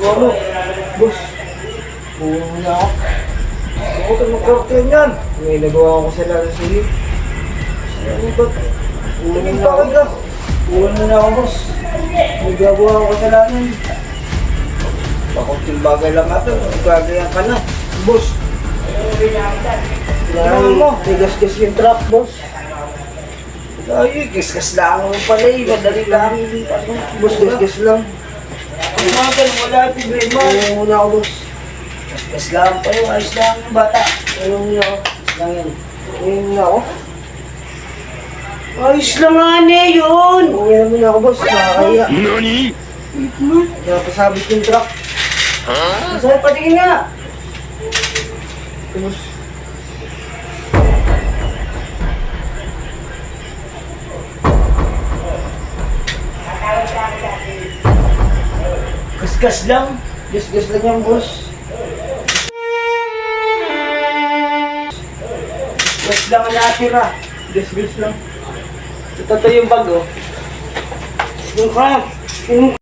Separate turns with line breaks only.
ginagawa mo? Boss, buwan mo na ako. Ako ito mag-corten yan. May nagawa ko sa lalo sa iyo. Ano ba? Ulan na ako ka. Ulan mo na ako, boss. May gagawa ko sa lalo. Pakunting bagay lang ito. Gagayan ka na. Boss. Kailangan mo. Tigas-gas yung truck, boss. Ay, gas-gas lang mo pala eh. Madali lang. Boss, gas-gas lang. Mga ganun, wala problema. Ayaw muna ako, boss. Gas-gas lang pa yun. Ayos lang yung bata. Ayaw muna ako. Ayos lang yan. Ayaw muna ako. Ayos lang nga niya yun. Ayaw muna ako, boss. Nakakaya.
Nani?
Napasabit yung truck. Masaya, patingin nga. Boss. Gas-gas lang. Gas-gas lang yan, boss. Gas lang ang natira. Gas-gas lang. Ito yung bag, oh. Yung cramp. Yung...